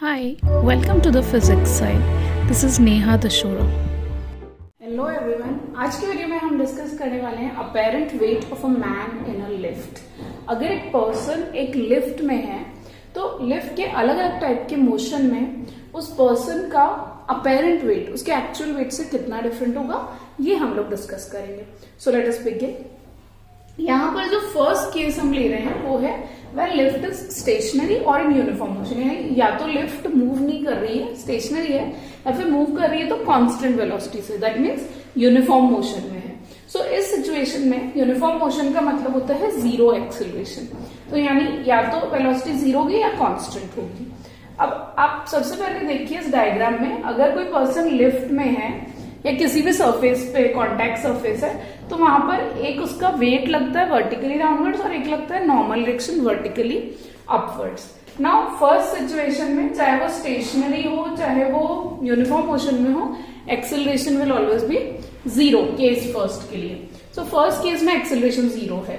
Hi, welcome to the physics side. This is Neha Dashora. Hello everyone, आज की video में हम discuss करने वाले हैं apparent weight of a man in a lift. अगर एक पर्सन एक लिफ्ट में है तो लिफ्ट के अलग अलग टाइप के मोशन में उस पर्सन का अपेरेंट वेट उसके एक्चुअल वेट से कितना डिफरेंट होगा, ये हम लोग डिस्कस करेंगे। So let us begin. यहाँ पर जो फर्स्ट केस हम ले रहे हैं वो है व्हेन लिफ्ट इज स्टेशनरी और इन यूनिफॉर्म मोशन, यानी या तो लिफ्ट मूव नहीं कर रही है, स्टेशनरी है, या फिर मूव कर रही है तो कांस्टेंट वेलोसिटी से, दैट मीन्स यूनिफॉर्म मोशन में है। सो इस सिचुएशन में यूनिफॉर्म मोशन का मतलब होता है जीरो एक्सेलरेशन। तो यानी या तो वेलोसिटी जीरो होगी या कांस्टेंट होगी। अब आप सबसे पहले देखिए इस डायग्राम में, अगर कोई पर्सन लिफ्ट में है या किसी भी सरफेस पे कॉन्टैक्ट सरफेस है तो वहां पर एक उसका वेट लगता है वर्टिकली डाउनवर्ड्स और एक लगता है normal direction vertically upwards. Now first situation में चाहे वो स्टेशनरी हो चाहे वो यूनिफॉर्म मोशन में हो, acceleration will always be zero case first के लिए। सो फर्स्ट केस में एक्सेलरेशन जीरो है।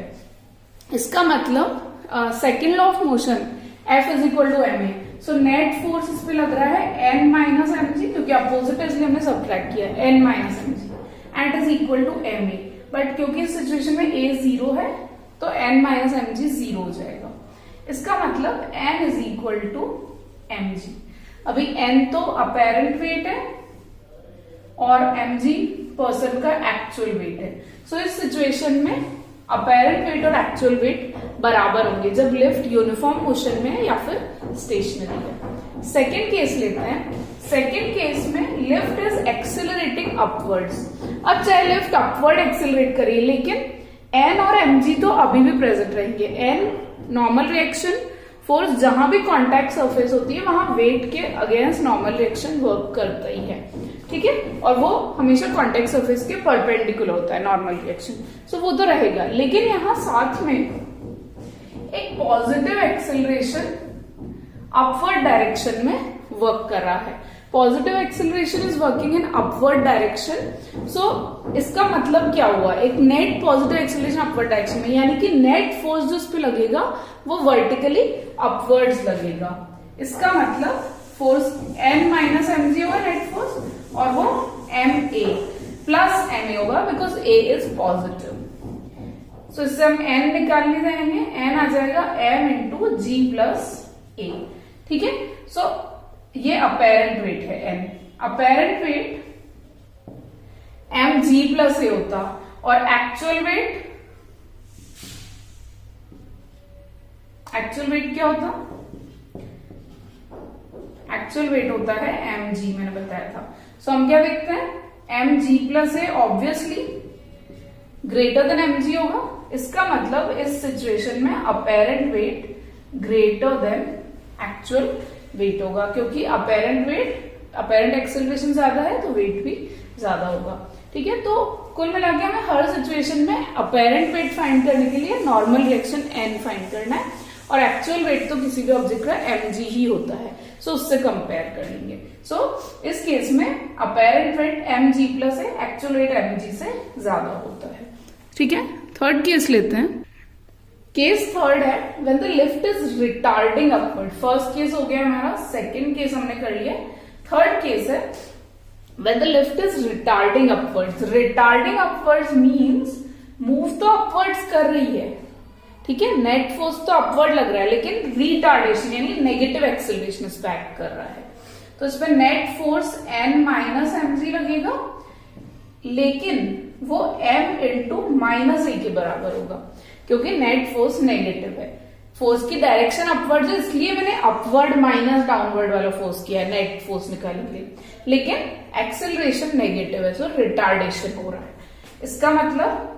इसका मतलब second law of motion F is equal to m a. So net force इस पे लग रहा है n माइनस एम जी, क्योंकि अपोजिट इसलिए हमने सब्ट्रैक्ट किया n minus m g and is equal to m a. But क्योंकि इस सिचुएशन में a जीरो है तो n minus m g zero हो जाएगा। इसका मतलब n is equal to m g. अभी n तो अपेरेंट वेट है और mg पर्सन का एक्चुअल वेट है। सो इस सिचुएशन में अपेरेंट वेट और एक्चुअल वेट बराबर होंगे जब लिफ्ट यूनिफॉर्म मोशन में है या फिर स्टेशनरी है। सेकेंड केस लेते हैं। सेकेंड केस में लिफ्ट इज एक्सेलरेटिंग अपवर्ड्स। अब चाहे लिफ्ट अपवर्ड एक्सेलरेट करिए लेकिन n और mg तो अभी भी प्रेजेंट रहेंगे। n नॉर्मल रिएक्शन फोर्स, जहां भी कॉन्टैक्ट सरफेस होती है वहां वेट के अगेंस्ट नॉर्मल रिएक्शन वर्क करता ही है, ठीक है, और वो हमेशा कॉन्टैक्ट सरफेस के परपेंडिकुलर होता है नॉर्मल रिएक्शन। सो वो तो रहेगा, लेकिन यहाँ साथ में एक पॉजिटिव एक्सेलरेशन अपवर्ड डायरेक्शन में वर्क कर रहा है। Positive acceleration is working in upward direction. So इसका मतलब क्या हुआ, एक net positive acceleration upward direction में, यानी कि नेट फोर्स जो इस पे लगेगा वो वर्टिकली अपवर्ड्स लगेगा। इसका मतलब force n minus m g होगा नेट फोर्स, और वो m a plus m a होगा because a is positive. So इससे हम n निकालने जाएंगे, n आ जाएगा m into g plus a, ठीक है। सो ये अपेरेंट वेट है n। Apparent weight m g plus a होता और एक्चुअल वेट क्या होता, एक्चुअल वेट होता है एम जी, मैंने बताया था। सो हम क्या देखते हैं, m g plus a obviously greater than m g होगा। इसका मतलब इस सिचुएशन में apparent weight greater than actual weight होगा, क्योंकि अपेरेंट एक्सेलरेशन ज्यादा है तो वेट भी ज्यादा होगा, ठीक है। तो कुल मिला के हमें हर सिचुएशन में अपेरेंट वेट फाइंड करने के लिए नॉर्मल रिएक्शन n फाइंड करना है और एक्चुअल वेट तो किसी भी ऑब्जेक्ट का mg ही होता है। सो उससे कंपेयर कर लेंगे। सो इस केस में अपेरेंट वेट mg प्लस है, एक्चुअल वेट mg से ज्यादा होता है, ठीक है। थर्ड केस लेते हैं। केस थर्ड है when the lift is retarding upward. First case हो गया हमारा, सेकेंड केस हमने कर लिया, थर्ड केस है when the lift is retarding upwards. Retarding upwards means move तो अपवर्ड्स कर रही है, ठीक है, नेट फोर्स तो अपवर्ड लग रहा है लेकिन रिटार्डेशन यानी नेगेटिव एक्सेलरेशन इस पे एक्ट कर रहा है। तो इस पे net force n minus m g लगेगा, लेकिन वो m इंटू माइनस ए के बराबर होगा, क्योंकि नेट फोर्स नेगेटिव है। फोर्स की डायरेक्शन अपवर्ड है, इसलिए मैंने अपवर्ड माइनस डाउनवर्ड वाला फोर्स किया है नेट फोर्स निकालने के लिए, लेकिन एक्सेलरेशन नेगेटिव है, सो रिटार्डेशन हो रहा है। इसका मतलब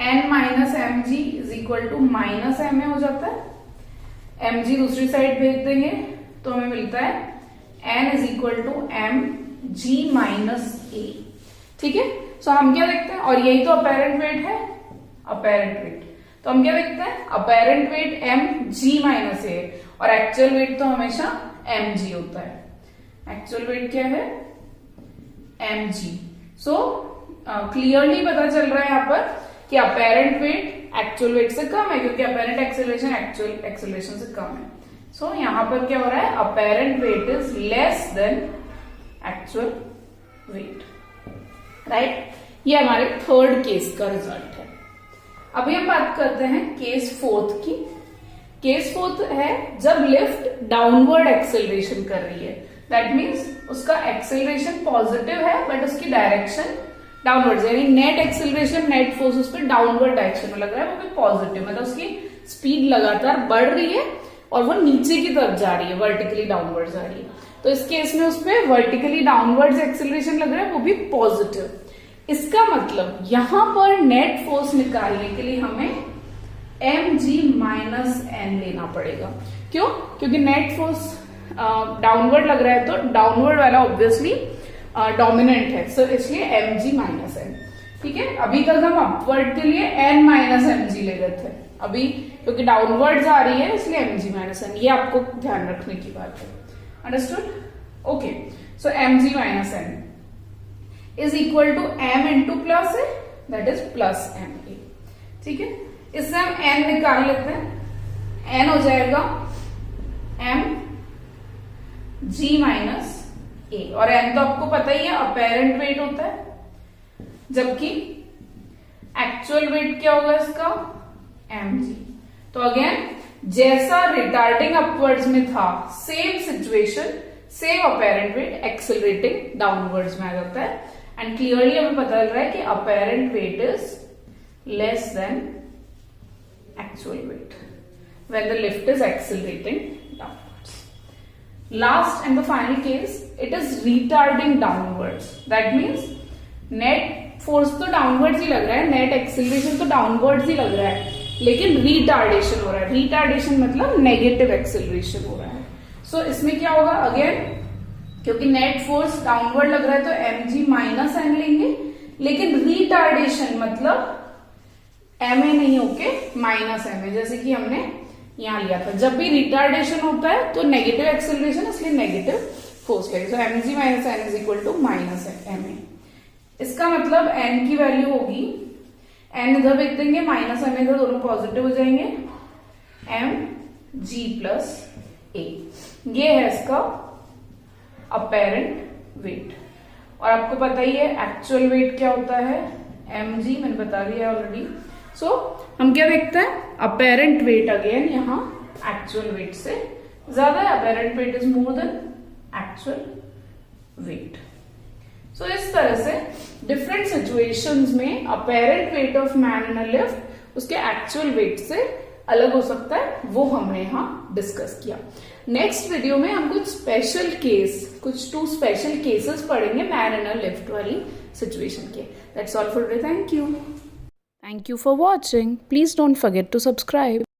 n minus m g is equal to minus m a हो जाता है। एम जी दूसरी साइड भेज देंगे तो हमें मिलता है n is equal to m g minus a, ठीक है। सो हम क्या देखते हैं, और यही तो अपेरेंट वेट है, अपेरेंट वेट, तो हम क्या देखते हैं, apparent weight m g minus a और एक्चुअल वेट तो हमेशा एम जी होता है। एक्चुअल वेट क्या है, एम जी। सो क्लियरली पता चल रहा है यहाँ पर कि अपेरेंट वेट एक्चुअल वेट से कम है, क्योंकि अपेरेंट एक्सेलरेशन एक्चुअल एक्सेलरेशन से कम है, सो यहाँ पर क्या हो रहा है, apparent weight is less than actual wait, right. ये हमारे थर्ड केस का रिजल्ट है। अभी हम बात करते हैं केस फोर्थ की। केस फोर्थ है जब लिफ्ट डाउनवर्ड एक्सेलरेशन कर रही है, दैट मीन्स उसका एक्सेलरेशन पॉजिटिव है बट उसकी डायरेक्शन डाउनवर्ड, यानी नेट एक्सेलरेशन, नेट फोर्स उस पर डाउनवर्ड डायरेक्शन में लग रहा है, वो भी पॉजिटिव, मतलब उसकी स्पीड लगातार बढ़ रही है और वो नीचे की तरफ जा रही है, वर्टिकली डाउनवर्ड जा रही है। तो इस केस में उस पर वर्टिकली डाउनवर्ड एक्सेलरेशन लग रहा है, वो भी पॉजिटिव। इसका मतलब यहां पर नेट फोर्स निकालने के लिए हमें mg माइनस एन लेना पड़ेगा। क्यों? क्योंकि नेट फोर्स डाउनवर्ड लग रहा है तो डाउनवर्ड वाला ऑब्वियसली डोमिनेंट है, सो इसलिए mg माइनस एन। ठीक है, अभी तक हम अपवर्ड के लिए n माइनस mg ले रहे थे, अभी क्योंकि डाउनवर्ड आ रही है इसलिए mg माइनस एन, ये आपको ध्यान रखने की बात है। Understood? Okay, so mg minus n is equal to m into plus है, दैट इज प्लस ma। ठीक है, इससे हम n निकाल लेते हैं, n हो जाएगा m g माइनस a, और n तो आपको पता ही है अपेरेंट वेट होता है, जबकि एक्चुअल वेट क्या होगा इसका, mg। तो अगेन जैसा रिटार्डिंग अपवर्ड्स में था, same situation, same apparent wait accelerating downwards में आ जाता है, एंड क्लियरली हमें पता चल रहा है कि apparent weight is less than actual weight when the lift is accelerating downwards. Last and the final case, it is retarding downwards. That means net force तो downwards ही लग रहा है, net acceleration तो downwards ही लग रहा है, लेकिन retardation हो रहा है। retardation मतलब negative acceleration हो रहा है। So इसमें क्या होगा, अगेन क्योंकि net force downward लग रहा है तो mg माइनस एन लेंगे, लेकिन retardation मतलब एम ए नहीं होके माइनस एम ए, जैसे कि हमने यहां लिया था। जब भी रिटार्डेशन होता है तो नेगेटिव एक्सेलरेशन, इसलिए नेगेटिव फोर्स लगेगा। So m g minus n is equal to minus m a. इसका मतलब एन की वैल्यू होगी, एन इधर लिख देंगे, माइनस एम इधर, दोनों पॉजिटिव हो जाएंगे, एम जी प्लस ए। ये है इसका अपेरेंट वेट। और आपको पता ही है एक्चुअल वेट क्या होता है, एम जी, मैंने बता दिया ऑलरेडी। सो हम क्या देखते हैं, अपेरेंट वेट अगेन यहाँ एक्चुअल वेट से ज्यादा है, apparent weight is more than actual weight. So इस तरह से डिफरेंट सिचुएशंस में apparent weight of man in a lift उसके एक्चुअल वेट से अलग हो सकता है, वो हमने यहाँ डिस्कस किया। नेक्स्ट वीडियो में हम कुछ स्पेशल केस, कुछ 2 स्पेशल केसेस पढ़ेंगे मैन इन अ लिफ्ट वाली सिचुएशन के। That's all for today, thank you. Thank you for watching. Please don't forget to subscribe.